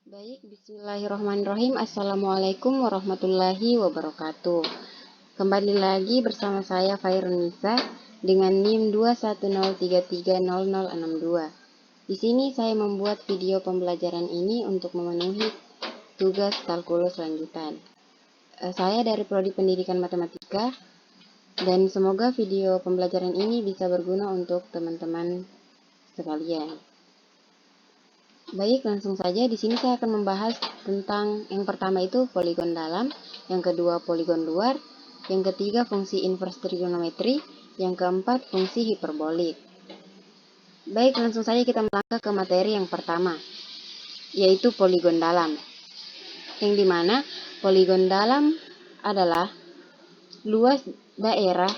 Baik, bismillahirrahmanirrahim. Assalamualaikum warahmatullahi wabarakatuh. Kembali lagi bersama saya Fairunisa dengan NIM 210330062. Di sini saya membuat video pembelajaran ini untuk memenuhi tugas kalkulus lanjutan. Saya dari Prodi Pendidikan Matematika dan semoga video pembelajaran ini bisa berguna untuk teman-teman sekalian. Baik, langsung saja. Di sini saya akan membahas tentang yang pertama itu poligon dalam, yang kedua poligon luar, yang ketiga fungsi inverse trigonometri, yang keempat fungsi hiperbolik. Baik, langsung saja kita melangkah ke materi yang pertama, yaitu poligon dalam. Yang dimana poligon dalam adalah luas daerah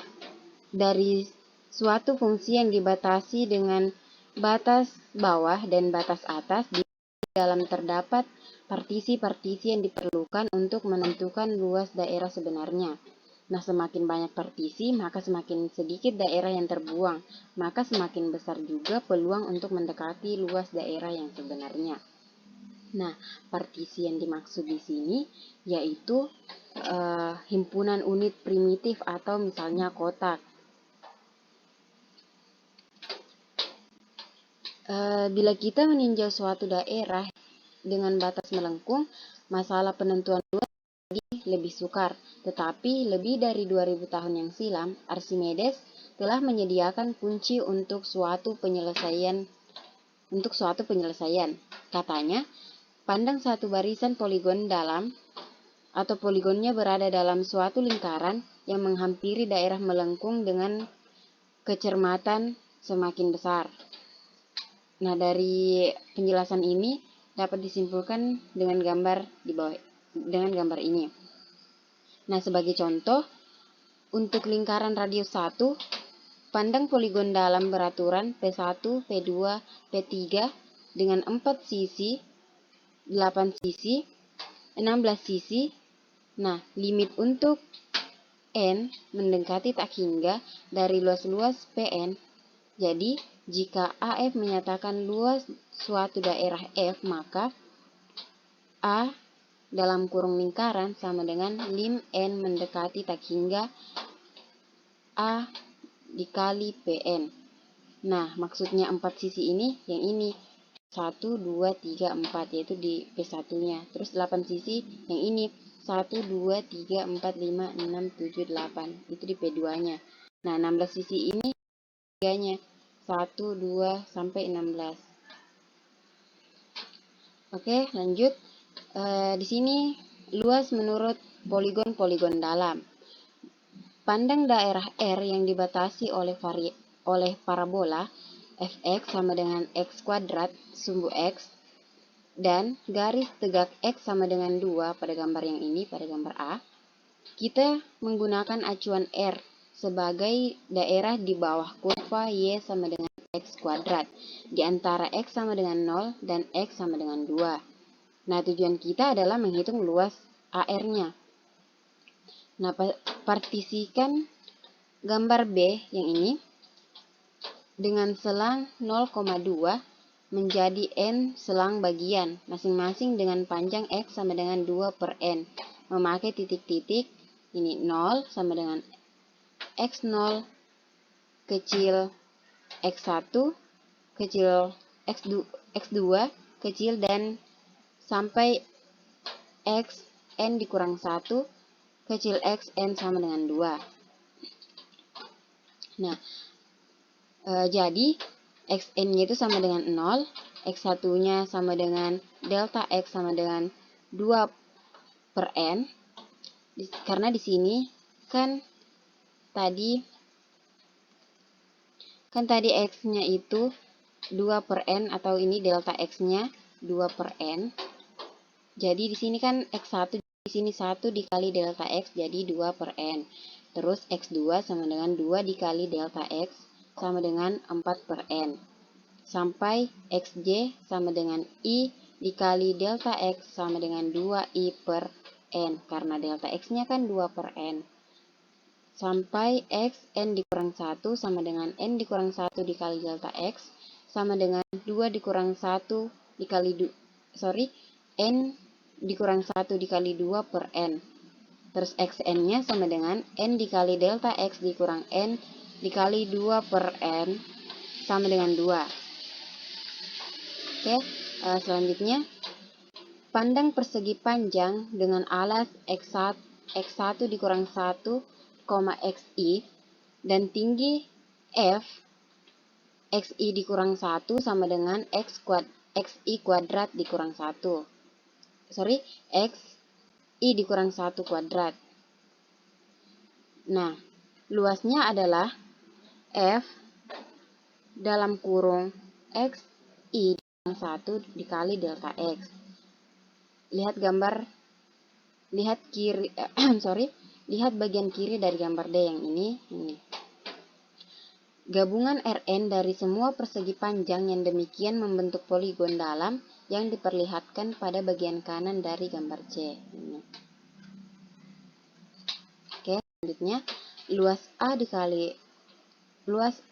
dari suatu fungsi yang dibatasi dengan batas bawah dan batas atas di dalam terdapat partisi-partisi yang diperlukan untuk menentukan luas daerah sebenarnya. Nah, semakin banyak partisi, maka semakin sedikit daerah yang terbuang, maka semakin besar juga peluang untuk mendekati luas daerah yang sebenarnya. Nah, partisi yang dimaksud di sini yaitu himpunan unit primitif atau misalnya kotak. Bila kita meninjau suatu daerah dengan batas melengkung, masalah penentuan luas lebih sukar. Tetapi lebih dari 2000 tahun yang silam, Archimedes telah menyediakan kunci untuk suatu penyelesaian. Katanya, pandang satu barisan poligon dalam atau poligonnya berada dalam suatu lingkaran yang menghampiri daerah melengkung dengan kecermatan semakin besar. Nah, dari penjelasan ini dapat disimpulkan dengan gambar di bawah, dengan gambar ini. Nah, sebagai contoh, untuk lingkaran radius 1, pandang poligon dalam beraturan P1, P2, P3 dengan 4 sisi, 8 sisi, 16 sisi. Nah, limit untuk N mendekati tak hingga dari luas-luas Pn. Jadi, jika AF menyatakan luas suatu daerah F, maka A dalam kurung lingkaran sama dengan lim N mendekati tak hingga A dikali Pn. Nah, maksudnya 4 sisi ini, yang ini 1, 2, 3, 4, yaitu di P1-nya. Terus 8 sisi, yang ini 1, 2, 3, 4, 5, 6, 7, 8, itu di P2-nya. Nah, 16 sisi ini 3-nya. 1, 2, sampai 16. Oke, lanjut. Di sini luas menurut poligon-poligon dalam. Pandang daerah R yang dibatasi oleh parabola fx sama dengan x kuadrat sumbu x dan garis tegak x sama dengan 2 pada gambar yang ini, pada gambar A. Kita menggunakan acuan R sebagai daerah di bawah kurva Y sama dengan X kuadrat, di antara X sama dengan 0 dan X sama dengan 2. Nah, tujuan kita adalah menghitung luas AR-nya. Nah, partisikan gambar B yang ini dengan selang 0,2 menjadi N selang bagian, masing-masing dengan panjang X sama dengan 2 per N, memakai titik-titik. Ini 0 sama dengan X0 kecil X1 kecil X2 kecil dan sampai X N dikurang 1 kecil X N sama dengan 2. Nah, jadi Xn-nya itu sama dengan 0, X1-nya sama dengan delta X sama dengan 2 per N. Karena di sini kan tadi X-nya itu 2 per N, atau ini delta X-nya 2 per N. Jadi di sini kan X1, di sini 1 dikali delta X, jadi 2 per N. Terus X2 sama dengan 2 dikali delta X sama dengan 4 per N. Sampai XJ sama dengan I dikali delta X sama dengan 2I per N. Karena delta X-nya kan 2 per N. Sampai X N dikurang 1 sama dengan N dikurang 1 dikali delta X sama dengan 2 dikurang 1 dikali N dikurang 1 dikali 2 per N. Terus Xn-nya sama dengan N dikali delta X dikurang N dikali 2 per N sama dengan 2. Oke, selanjutnya, pandang persegi panjang dengan alas X1 dikurang 1, XI dan tinggi F XI dikurang 1 sama dengan XI kuadrat dikurang 1. XI dikurang 1 kuadrat. Nah, luasnya adalah F dalam kurung XI dikurang 1 dikali delta X. Lihat bagian kiri dari gambar D yang ini. Gabungan Rn dari semua persegi panjang yang demikian membentuk poligon dalam yang diperlihatkan pada bagian kanan dari gambar C. Oke, selanjutnya luas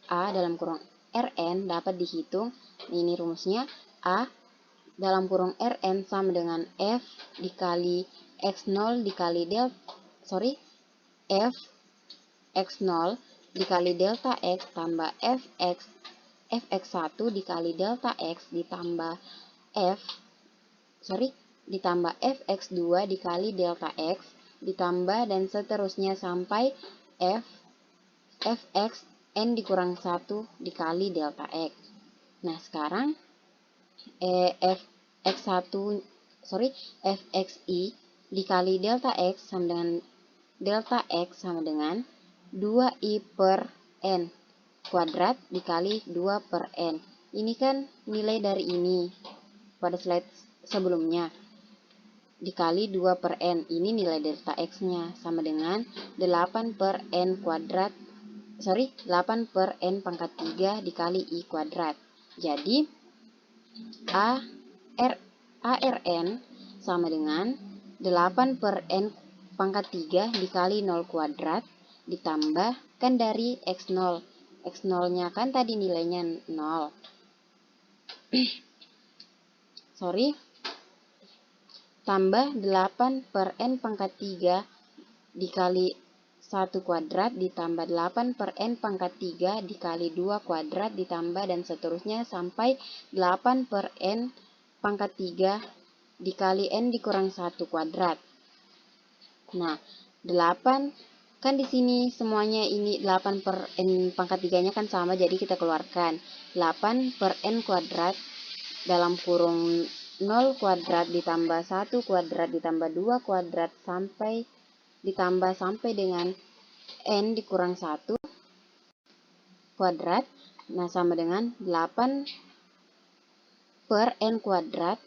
A dalam kurung Rn dapat dihitung. Ini rumusnya, A dalam kurung Rn sama dengan F dikali X0 dikali F X0 dikali delta X tambah Fx1 dikali delta X ditambah Fx2 dikali delta X ditambah dan seterusnya sampai Fx N dikurang 1 dikali delta X. Nah, sekarang Fxi dikali delta X sama dengan 2i per N kuadrat dikali 2 per N. Ini kan nilai dari ini pada slide sebelumnya. Dikali 2 per N. Ini nilai delta X-nya sama dengan 8 per N kuadrat. 8 per N pangkat 3 dikali I kuadrat. Jadi, ARN sama dengan 8 per N pangkat 3 dikali 0 kuadrat ditambahkan dari X0. X0-nya kan tadi nilainya 0. Tambah 8 per N pangkat 3 dikali 1 kuadrat ditambah 8 per N pangkat 3 dikali 2 kuadrat ditambah dan seterusnya sampai 8 per N pangkat 3 dikali N dikurang 1 kuadrat. Nah, 8 kan di sini semuanya ini 8 per N pangkat 3-nya kan sama, jadi kita keluarkan 8 per N kuadrat dalam kurung 0 kuadrat ditambah 1 kuadrat ditambah 2 kuadrat sampai dengan N dikurang 1 kuadrat. Nah, sama dengan 8 per N kuadrat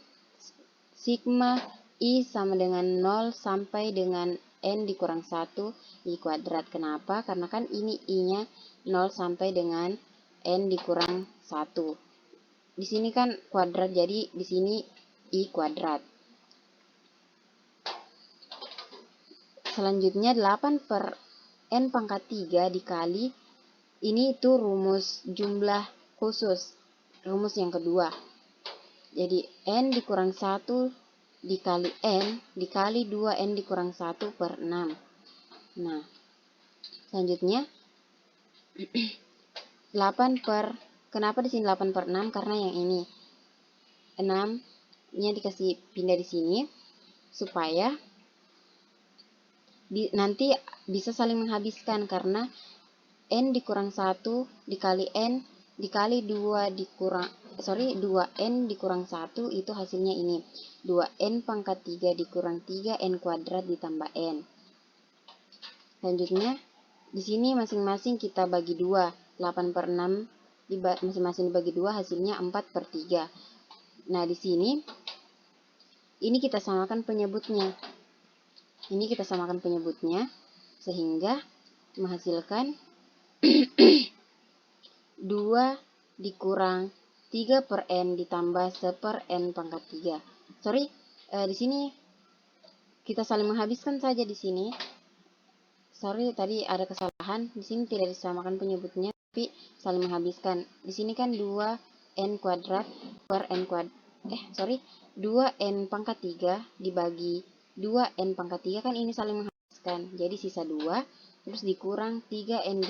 sigma I sama dengan 0 sampai dengan N dikurang 1 I kuadrat. Kenapa? Karena kan ini I-nya 0 sampai dengan N dikurang 1. Di sini kan kuadrat, jadi di sini I kuadrat. Selanjutnya 8 per N pangkat 3 dikali, ini itu rumus jumlah khusus, rumus yang kedua. Jadi N dikurang 1 dikali N dikali 2N dikurang 1 per 6. Nah, selanjutnya 8 per, kenapa di sini 8 per 6? Karena yang ini 6-nya dikasih pindah di sini supaya nanti bisa saling menghabiskan, karena N dikurang 1 dikali N dikali 2N dikurang 1 itu hasilnya ini. 2N pangkat 3 dikurang 3N kuadrat ditambah N. Selanjutnya, di sini masing-masing kita bagi 2. 8 per 6 masing-masing dibagi 2 hasilnya 4 per 3. Nah, di sini, ini kita samakan penyebutnya. Sehingga menghasilkan 2 dikurang 3 per N ditambah 1 per N pangkat 3. Di sini kita saling menghabiskan saja di sini. Tadi ada kesalahan. Di sini tidak disamakan penyebutnya, tapi saling menghabiskan. Di sini kan 2N kuadrat per N kuadrat 2n pangkat 3 dibagi 2n pangkat 3 kan ini saling menghabiskan. Jadi sisa 2, terus dikurang 3n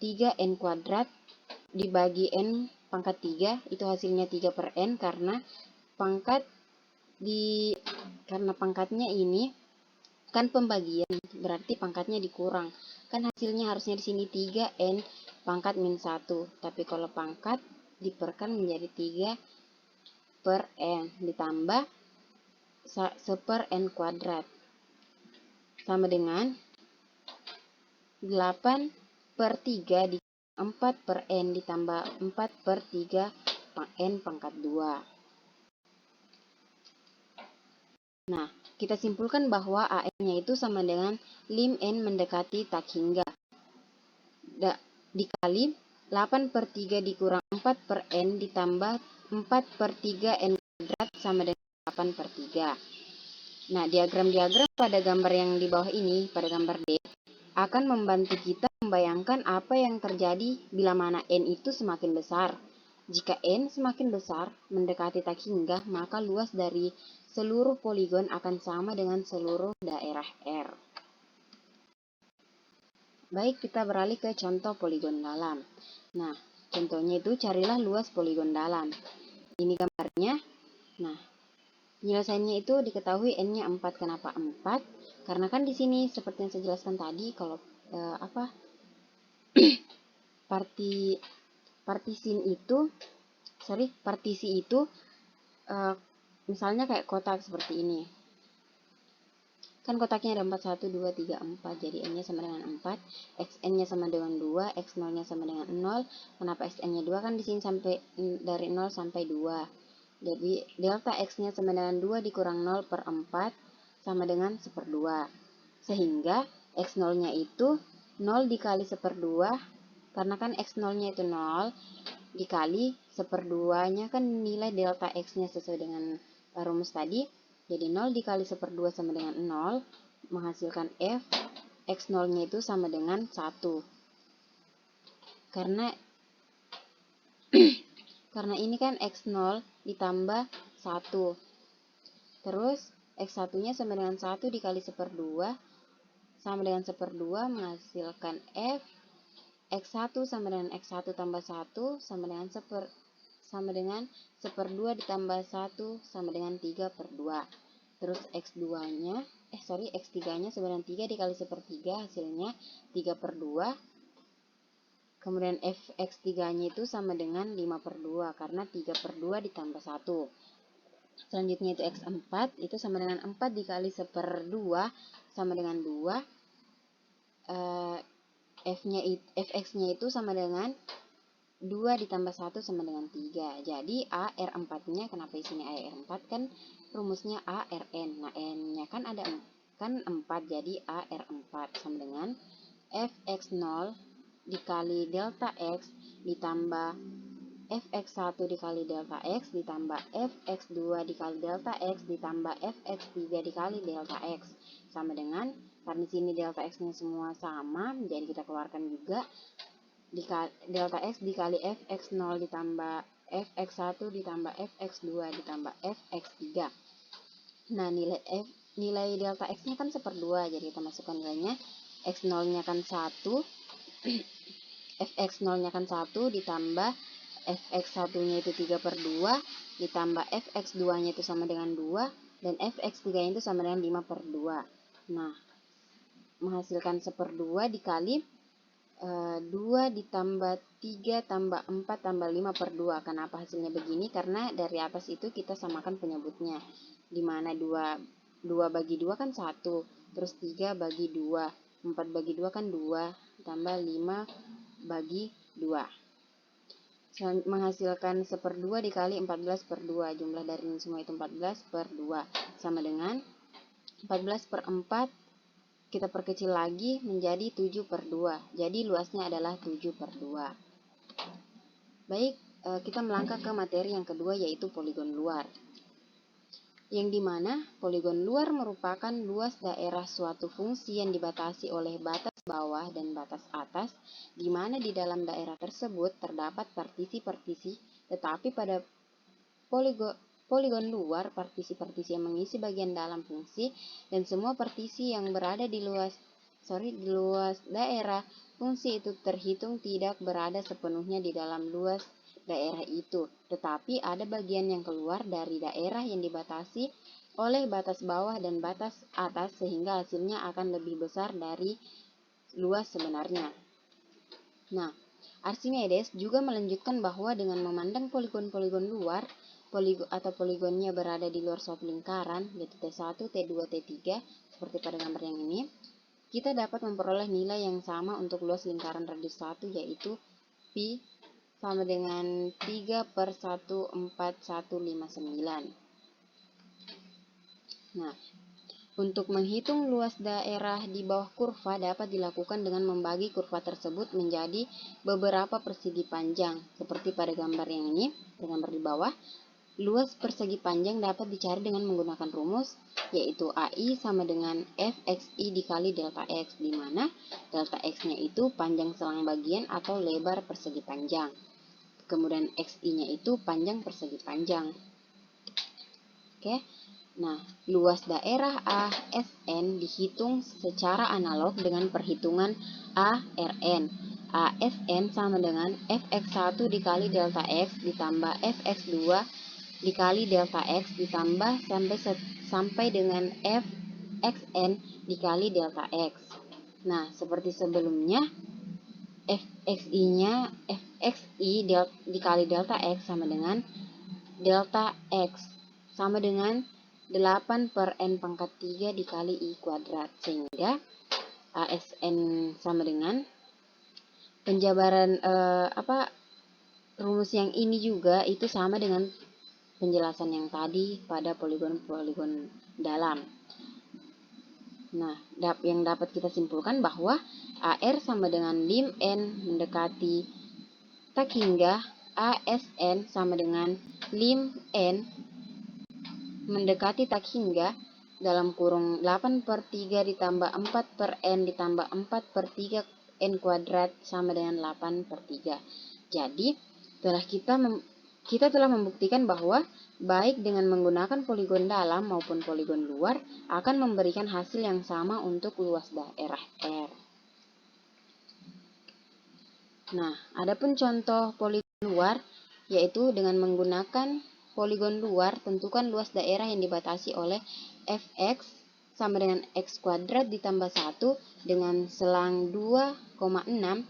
3n kuadrat dibagi n pangkat 3, itu hasilnya 3 per n karena pangkatnya ini kan pembagian, berarti pangkatnya dikurang. Kan hasilnya harusnya di sini 3n pangkat min 1, tapi kalau pangkat diperkan menjadi 3 per n ditambah 1 per n kuadrat sama dengan 8 per 3 di 4 per n ditambah 4 per 3 n pangkat 2. Nah, kita simpulkan bahwa AN-nya itu sama dengan lim n mendekati tak hingga. Dikali 8 per 3 dikurang 4 per n ditambah 4 per 3 n kuadrat sama dengan 8 per 3. Nah, diagram-diagram pada gambar yang di bawah ini, pada gambar D, akan membantu kita membayangkan apa yang terjadi bila mana n itu semakin besar. Jika n semakin besar, mendekati tak hingga, maka luas dari seluruh poligon akan sama dengan seluruh daerah R. Baik, kita beralih ke contoh poligon dalam. Nah, contohnya itu carilah luas poligon dalam. Ini gambarnya. Nah, penyelesaiannya itu diketahui n-nya 4. Kenapa 4? Karena kan di sini seperti yang saya jelaskan tadi, kalau partisi itu misalnya kayak kotak seperti ini. Kan kotaknya ada 4, 1, 2, 3, 4. Jadi n-nya sama dengan 4, xn-nya sama dengan 2, x0-nya sama dengan 0. Kenapa xn-nya 2? Kan di sini sampai dari 0 sampai 2. Jadi delta x-nya sama dengan 2 dikurang 0 per 4 sama dengan 1/2. Sehingga x0-nya itu 0 dikali 1/2, karena kan x0-nya itu 0, dikali 1/2-nya kan nilai delta x-nya sesuai dengan rumus tadi. Jadi 0 dikali 1/2 sama dengan 0, menghasilkan f x0-nya itu sama dengan 1. Karena ini kan x0 ditambah 1. Terus x1-nya sama dengan 1 dikali 1/2 sama dengan 1/2, menghasilkan f x1 sama dengan x1 tambah 1 sama dengan 1/2 ditambah 1 sama dengan 3/2. Terus x3-nya sama dengan 3 dikali 1/3, hasilnya 3/2. Kemudian f x3-nya itu sama dengan 5/2 karena 3/2 ditambah 1. Selanjutnya itu x4 itu sama dengan 4 dikali 1/2 sama dengan 2. Fx-nya itu sama dengan 2 ditambah 1 sama dengan 3. Jadi AR4-nya, kenapa di sini AR4? Kan rumusnya ARN. Nah, N-nya kan ada 4, jadi AR4 sama dengan Fx0 dikali delta X ditambah Fx1 dikali delta X ditambah Fx2 dikali delta X ditambah Fx3 dikali delta X sama dengan, karena di sini delta X-nya semua sama, jadi kita keluarkan juga delta X dikali Fx0 ditambah Fx1 ditambah Fx2 ditambah Fx3. Nah, nilai delta X-nya kan 1/2, jadi kita masukkan nilainya. X0-nya kan 1, Fx0-nya kan 1 ditambah Fx1-nya itu 3/2 ditambah Fx2-nya itu sama dengan 2 dan Fx3-nya itu sama dengan 5/2. Nah, menghasilkan 1/2 dikali 2 ditambah 3 tambah 4 tambah 5/2. Kenapa hasilnya begini? Karena dari atas itu kita samakan penyebutnya. Dimana 2 bagi 2 kan 1. Terus 3 bagi 2. 4 bagi 2 kan 2. Tambah 5 bagi 2. Menghasilkan 1/2 dikali 14/2. Jumlah dari ini semua itu 14/2. Sama dengan 14/4. Kita perkecil lagi menjadi 7/2. Jadi luasnya adalah 7/2. Baik, kita melangkah ke materi yang kedua, yaitu poligon luar. Yang dimana poligon luar merupakan luas daerah suatu fungsi yang dibatasi oleh batas bawah dan batas atas, di mana di dalam daerah tersebut terdapat partisi-partisi, tetapi pada poligon luar partisi-partisi yang mengisi bagian dalam fungsi, dan semua partisi yang berada di luas daerah fungsi itu terhitung tidak berada sepenuhnya di dalam luas daerah itu, tetapi ada bagian yang keluar dari daerah yang dibatasi oleh batas bawah dan batas atas, sehingga hasilnya akan lebih besar dari luas sebenarnya. Nah, Archimedes juga melanjutkan bahwa dengan memandang poligon-poligon luar, poligonnya berada di luar suatu lingkaran, yaitu T1, T2, T3, seperti pada gambar yang ini, kita dapat memperoleh nilai yang sama untuk luas lingkaran radius 1, yaitu pi sama dengan 3/14159. Nah, untuk menghitung luas daerah di bawah kurva dapat dilakukan dengan membagi kurva tersebut menjadi beberapa persegi panjang, seperti pada gambar yang ini, gambar di bawah. Luas persegi panjang dapat dicari dengan menggunakan rumus, yaitu AI sama dengan FXI dikali delta X, di mana delta X-nya itu panjang selang bagian atau lebar persegi panjang. Kemudian XI-nya itu panjang persegi panjang. Oke. Nah, luas daerah ASN dihitung secara analog dengan perhitungan ARN. ASN sama dengan Fx1 dikali delta X ditambah Fx2 dikali delta X ditambah sampai dengan Fxn dikali delta X. Nah, seperti sebelumnya, Fxi dikali delta X sama dengan delta X sama dengan 8/n⁻³ dikali I kuadrat, sehingga ASN sama dengan penjabaran rumus yang ini juga itu sama dengan penjelasan yang tadi pada poligon-poligon dalam. Nah, yang dapat kita simpulkan bahwa AR sama dengan lim N mendekati tak hingga, ASN sama dengan lim N mendekati tak hingga dalam kurung 8/3 ditambah 4/n ditambah 4/3 n kuadrat sama dengan 8/3. Jadi, kita telah membuktikan bahwa baik dengan menggunakan poligon dalam maupun poligon luar akan memberikan hasil yang sama untuk luas daerah R. Nah, adapun contoh poligon luar, yaitu dengan menggunakan poligon luar, tentukan luas daerah yang dibatasi oleh Fx sama dengan X kuadrat ditambah 1 dengan selang 2,6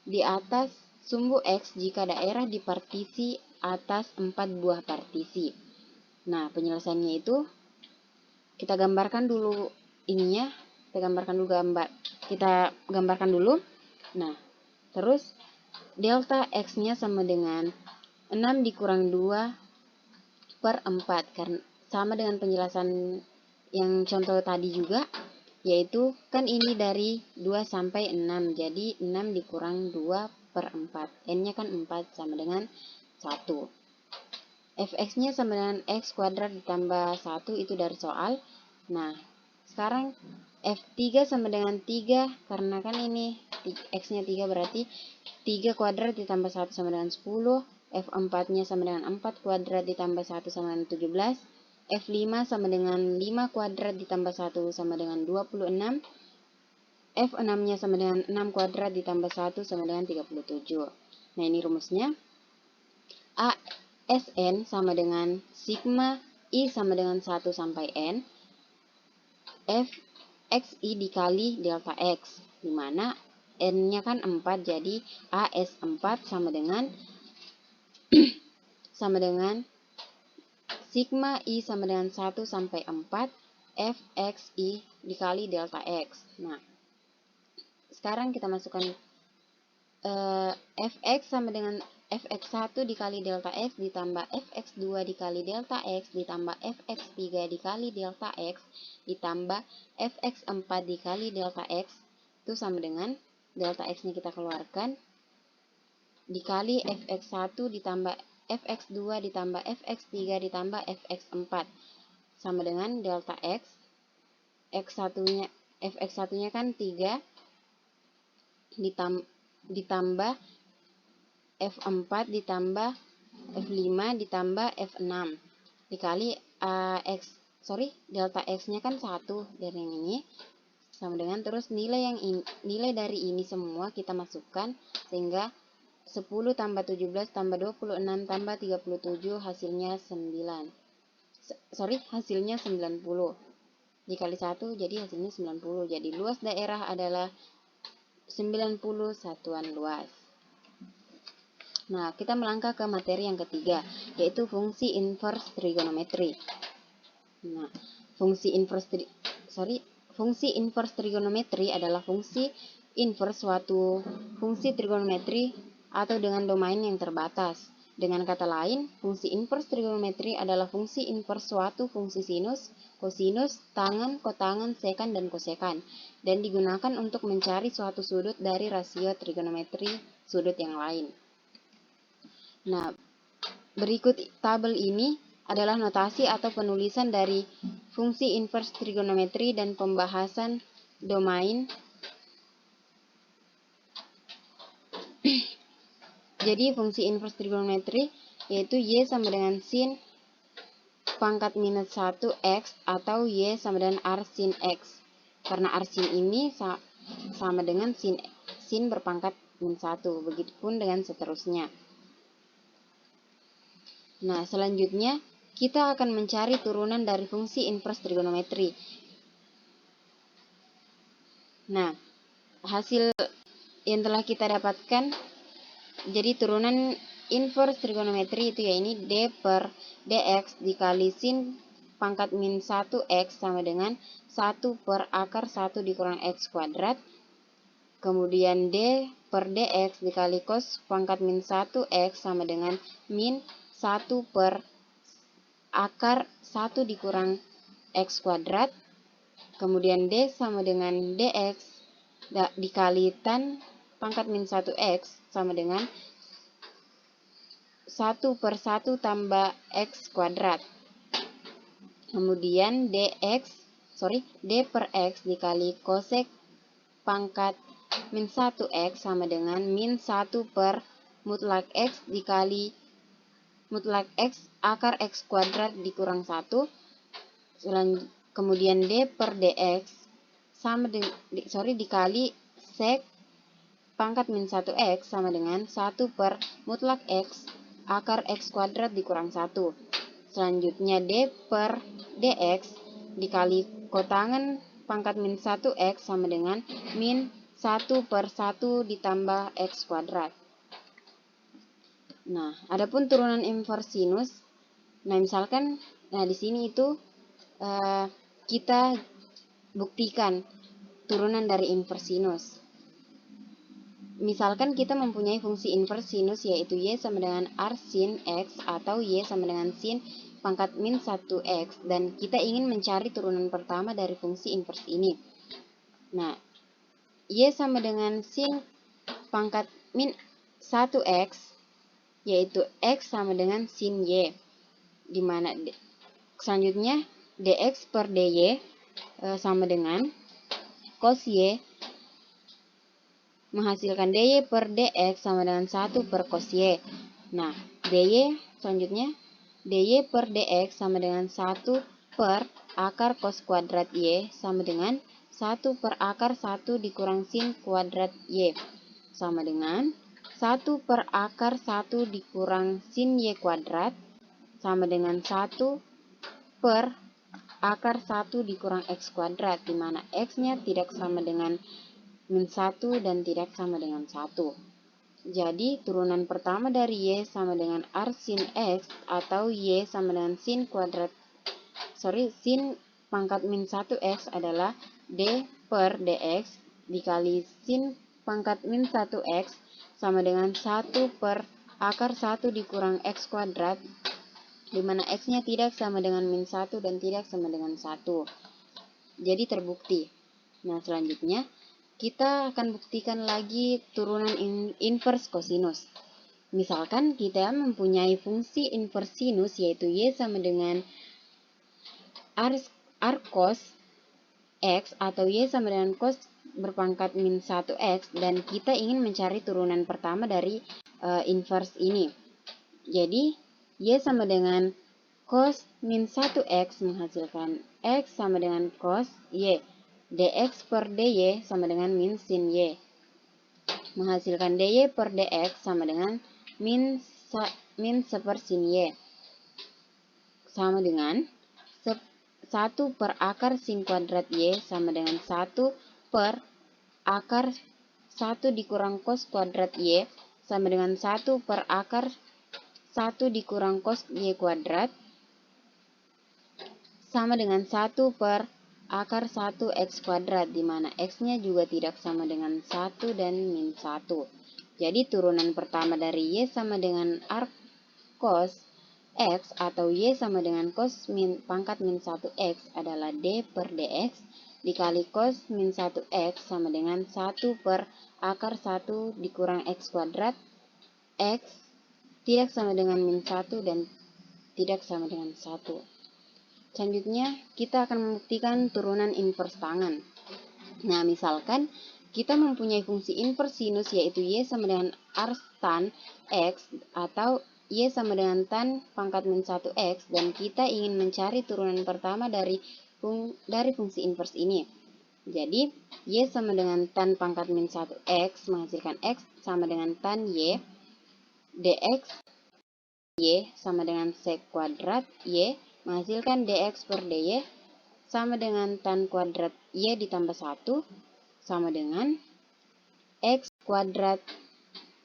di atas sumbu X jika daerah dipartisi atas 4 buah partisi. Nah, penjelasannya itu kita gambarkan dulu ininya, kita gambarkan dulu. Nah, terus delta X-nya sama dengan 6 dikurang 2/4, karena sama dengan penjelasan yang contoh tadi juga, yaitu kan ini dari 2 sampai 6, jadi 6 dikurang 2/4, N-nya kan 4 sama dengan 1. Fx-nya sama dengan X kuadrat ditambah 1, itu dari soal. Nah, sekarang F3 sama dengan 3, karena kan ini X-nya 3, berarti 3 kuadrat ditambah 1 sama dengan 10. F4-nya sama dengan 4 kuadrat ditambah 1 sama dengan 17. F5 sama dengan 5 kuadrat ditambah 1 sama dengan 26. F6-nya sama dengan 6 kuadrat ditambah 1 sama dengan 37. Nah, ini rumusnya. ASN sama dengan sigma I sama dengan 1 sampai N Fxi dikali delta X, di mana N-nya kan 4, jadi AS4 sama dengan sigma I sama dengan 1 sampai 4 Fxi dikali delta X. Nah, sekarang kita masukkan Fx sama dengan Fx1 dikali delta X ditambah Fx2 dikali delta X ditambah Fx3 dikali delta X ditambah Fx4 dikali delta X, itu sama dengan delta X-nya kita keluarkan dikali Fx1 ditambah Fx2 ditambah Fx3 ditambah Fx4 sama dengan delta X. Fx1-nya kan 3 ditambah F4 ditambah F5 ditambah F6 dikali delta X-nya kan 1 dari yang ini, sama dengan terus nilai dari ini semua kita masukkan, sehingga 10 tambah 17 tambah 26 tambah 37 hasilnya 90. Dikali 1 jadi hasilnya 90. Jadi luas daerah adalah 90 satuan luas. Nah, kita melangkah ke materi yang ketiga, yaitu fungsi inverse trigonometri. Nah, fungsi inverse trigonometri adalah fungsi inverse suatu fungsi trigonometri atau dengan domain yang terbatas. Dengan kata lain, fungsi inverse trigonometri adalah fungsi inverse suatu fungsi sinus, kosinus, tangen, kotangen, sekan, dan kosekan, dan digunakan untuk mencari suatu sudut dari rasio trigonometri sudut yang lain. Nah, berikut tabel ini adalah notasi atau penulisan dari fungsi inverse trigonometri dan pembahasan domain. Jadi fungsi inverse trigonometri yaitu Y sama dengan sin pangkat minus 1x atau Y sama dengan R sin X. Karena R sin ini sama dengan sin berpangkat min 1. Begitupun dengan seterusnya. Nah, selanjutnya kita akan mencari turunan dari fungsi inverse trigonometri. Nah, hasil yang telah kita dapatkan, jadi turunan inverse trigonometri itu ya ini D per dx dikali sin pangkat min 1x sama dengan 1 per akar 1 dikurang x kuadrat. Kemudian D per dx dikali cos pangkat min 1x sama dengan min 1 per akar 1 dikurang x kuadrat. Kemudian D sama dengan dx dikali tan pangkat min 1x sama dengan 1 per 1 tambah x kuadrat. Kemudian D per x dikali kosek pangkat min 1x sama dengan min 1 per mutlak x dikali mutlak x akar x kuadrat dikurang 1. Kemudian D per dx dikali sek pangkat min 1x sama dengan 1 per mutlak x akar x kuadrat dikurang 1. Selanjutnya D per dx dikali kotangen pangkat min 1x sama dengan min 1 per 1 ditambah x kuadrat. Nah, adapun turunan inverse sinus, di sini itu kita buktikan turunan dari inverse sinus. Misalkan kita mempunyai fungsi inverse sinus yaitu Y sama dengan R sin X atau Y sama dengan sin pangkat min 1x, dan kita ingin mencari turunan pertama dari fungsi inverse ini. Nah, Y sama dengan sin pangkat min 1x yaitu X sama dengan sin Y, di mana selanjutnya dx per dy sama dengan cos Y menghasilkan dy per dx sama dengan 1 per cos Y. Nah, selanjutnya dy per dx sama dengan 1 per akar cos kuadrat Y sama dengan 1 per akar 1 dikurang sin kuadrat Y sama dengan 1 per akar 1 dikurang sin Y kuadrat sama dengan 1 per akar 1 dikurang x kuadrat, di mana x-nya tidak sama dengan min 1 dan tidak sama dengan 1. Jadi, turunan pertama dari Y sama dengan R sin X atau Y sama dengan sin pangkat min 1x adalah D per dx dikali sin pangkat min 1x sama dengan 1 per akar 1 dikurang x kuadrat, di mana x-nya tidak sama dengan min 1 dan tidak sama dengan 1. Jadi terbukti. Nah, selanjutnya kita akan buktikan lagi turunan inverse kosinus. Misalkan kita mempunyai fungsi inverse sinus yaitu Y sama dengan R cos X atau Y sama dengan cos berpangkat min 1x, dan kita ingin mencari turunan pertama dari inverse ini. Jadi, Y sama dengan cos min 1X menghasilkan X sama dengan cos Y. dx per dy sama dengan min sin Y. Menghasilkan dy per dx sama dengan min 1 sin Y. Sama dengan 1 per akar sin kuadrat Y sama dengan 1 per akar 1 dikurang cos kuadrat Y sama dengan 1 per akar 1 dikurang cos Y kuadrat sama dengan 1 per akar 1 X kuadrat, di mana X-nya juga tidak sama dengan 1 dan min 1. Jadi turunan pertama dari Y sama dengan arc cos X atau Y sama dengan cos pangkat min 1X adalah D per dx dikali cos min 1X sama dengan 1 per akar 1 dikurang X kuadrat. X tidak sama dengan min 1 dan tidak sama dengan 1. Selanjutnya, kita akan membuktikan turunan invers tangen. Nah, misalkan kita mempunyai fungsi invers sinus yaitu Y sama dengan R tan X atau Y sama dengan tan pangkat min 1X dan kita ingin mencari turunan pertama dari fungsi invers ini. Jadi, Y sama dengan tan pangkat min 1X menghasilkan X sama dengan tan Y, dx Y sama dengan sek kuadrat Y menghasilkan dx per dy sama dengan tan kuadrat Y ditambah 1 sama dengan X kuadrat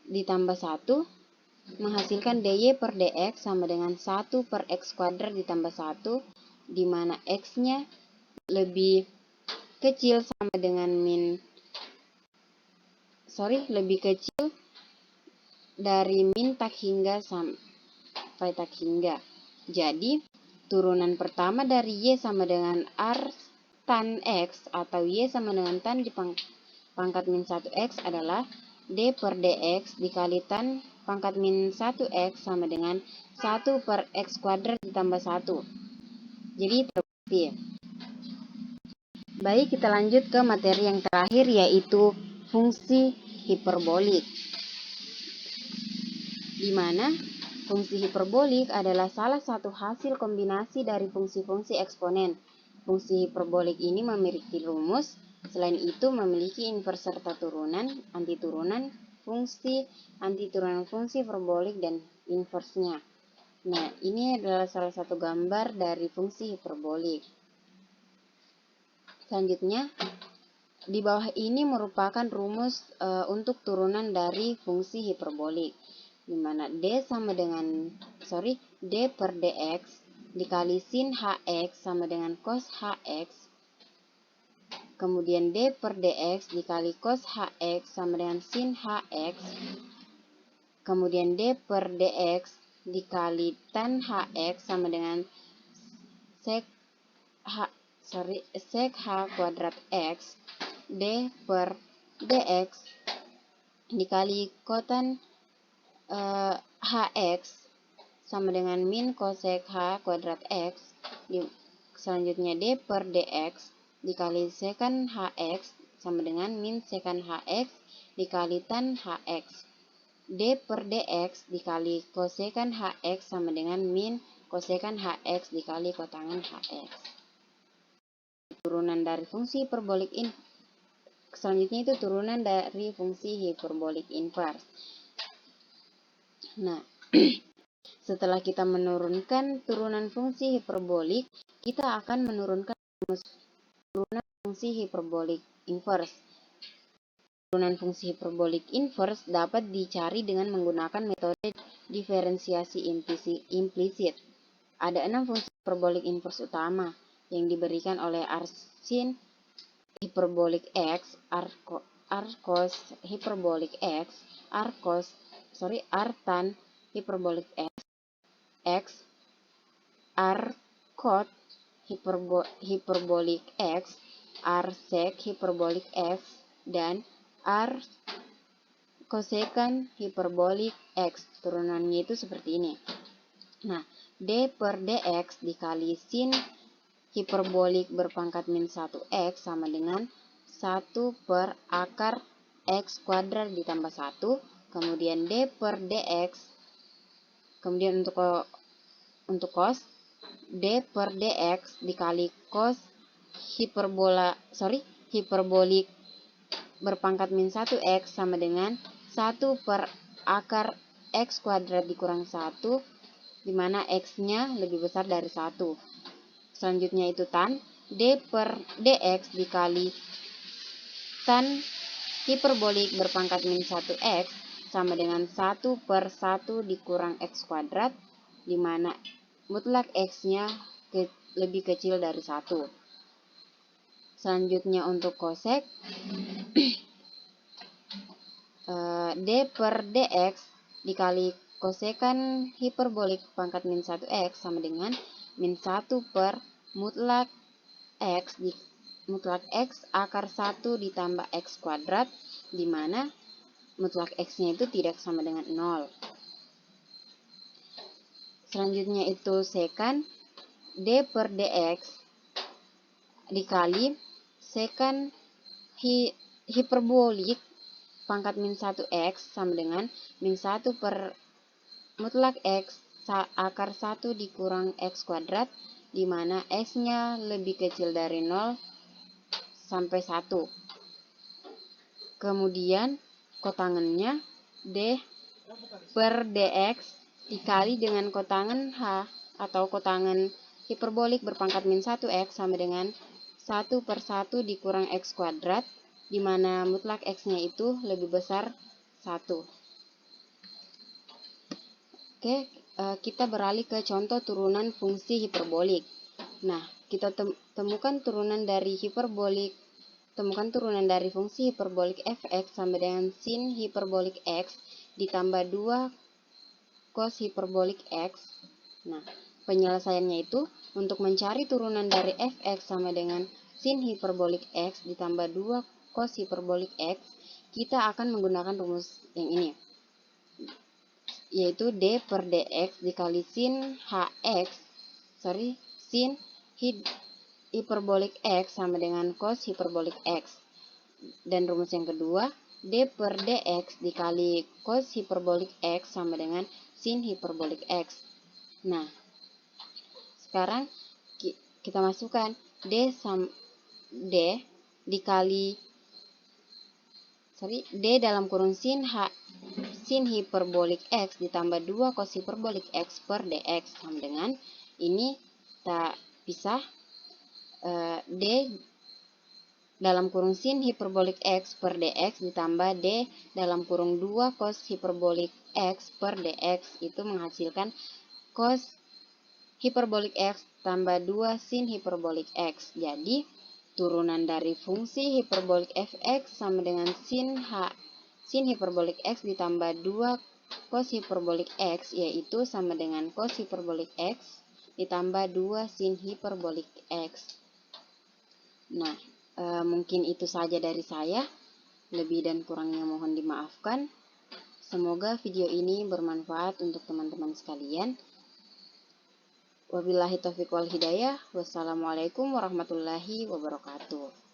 ditambah 1 menghasilkan dy per dx sama dengan 1 per X kuadrat ditambah 1 di mana X-nya lebih kecil sama dengan lebih kecil dari min tak hingga sampai tak hingga. Jadi, turunan pertama dari Y sama dengan R tan X atau Y sama dengan tan di pangkat min 1X adalah D per dx dikali tan pangkat min 1X sama dengan 1 per X kuadrat ditambah 1. Jadi terbukti. Baik, kita lanjut ke materi yang terakhir yaitu fungsi hiperbolik. Di mana fungsi hiperbolik adalah salah satu hasil kombinasi dari fungsi-fungsi eksponen. Fungsi hiperbolik ini memiliki rumus, selain itu memiliki invers serta turunan, antiturunan fungsi hiperbolik dan inversnya. Nah, ini adalah salah satu gambar dari fungsi hiperbolik. Selanjutnya, di bawah ini merupakan rumus untuk turunan dari fungsi hiperbolik. Di mana D per dx dikali sin hx sama dengan cos hx. Kemudian D per dx dikali cos hx sama dengan sin hx. Kemudian D per dx dikali tan hx sama dengan sek h kuadrat x. D per dx dikali kotan hx sama dengan min kosek h kuadrat x. Selanjutnya D per dx dikali sekan hx sama dengan min sekan hx dikali tan hx. D per dx dikali kosekan hx sama dengan min kosekan hx dikali kotangan hx. Turunan dari fungsi hiperbolik selanjutnya itu turunan dari fungsi hiperbolik invers. Nah, setelah kita menurunkan turunan fungsi hiperbolik, kita akan menurunkan turunan fungsi hiperbolik invers. Turunan fungsi hiperbolik invers dapat dicari dengan menggunakan metode diferensiasi implisit. Ada 6 fungsi hiperbolik invers utama yang diberikan oleh R sin hiperbolik x, R cos hiperbolik x, R tan hiperbolik x, R cot hiperbolik x, R sec hiperbolik x, dan R kosekan hiperbolik x. Turunannya itu seperti ini. Nah, D per dx dikali sin hiperbolik berpangkat min 1x sama dengan 1 per akar x kuadrat ditambah 1. Kemudian D per dx Kemudian untuk cos, D per dx dikali cos hiperbolik berpangkat min 1x sama dengan 1 per akar x kuadrat dikurang 1, di mana x-nya lebih besar dari 1. Selanjutnya itu tan D per dx dikali tan hiperbolik berpangkat min 1x sama dengan 1 per 1 dikurang x kuadrat, di mana mutlak x-nya lebih kecil dari 1. Selanjutnya untuk kosek, D per dx dikali kosekan hiperbolik pangkat min 1x sama dengan min 1 per mutlak x akar 1 ditambah x kuadrat, di mana mutlak x-nya itu tidak sama dengan 0. Selanjutnya itu sekan D per dx dikali sekan hiperbolik pangkat min 1x sama dengan min 1 per mutlak x akar 1 dikurang x kuadrat, di mana x-nya lebih kecil dari 0 sampai 1. Kemudian kotangannya D per dx dikali dengan kotangan H atau kotangan hiperbolik berpangkat min 1x sama dengan 1 per 1 dikurang x kuadrat, di mana mutlak x-nya itu lebih besar 1. Oke, kita beralih ke contoh turunan fungsi hiperbolik. Nah, kita temukan turunan dari fungsi hiperbolik fx sama dengan sin hiperbolik x ditambah 2 cos hiperbolik x. Nah, penyelesaiannya itu untuk mencari turunan dari fx sama dengan sin hiperbolik x ditambah 2 cos hiperbolik x, kita akan menggunakan rumus yang ini, yaitu D per dx dikali sin hiperbolik x sama dengan cos hiperbolik x. Dan rumus yang kedua, D per dx dikali cos hiperbolik x sama dengan sin hiperbolik x. Nah, sekarang kita masukkan D dalam kurung sin hiperbolik x ditambah 2 cos hiperbolik x per dx sama dengan ini kita pisah, D dalam kurung sin hiperbolik x per dx ditambah D dalam kurung 2 cos hiperbolik x per dx, itu menghasilkan cos hiperbolik x tambah 2 sin hiperbolik x. Jadi turunan dari fungsi hiperbolik fx sama dengan sin hiperbolik x ditambah 2 cos hiperbolik x, yaitu sama dengan cos hiperbolik x ditambah 2 sin hiperbolik x. Nah, mungkin itu saja dari saya. Lebih dan kurangnya mohon dimaafkan. Semoga video ini bermanfaat untuk teman-teman sekalian. Wabillahi taufiq wal hidayah. Wassalamualaikum warahmatullahi wabarakatuh.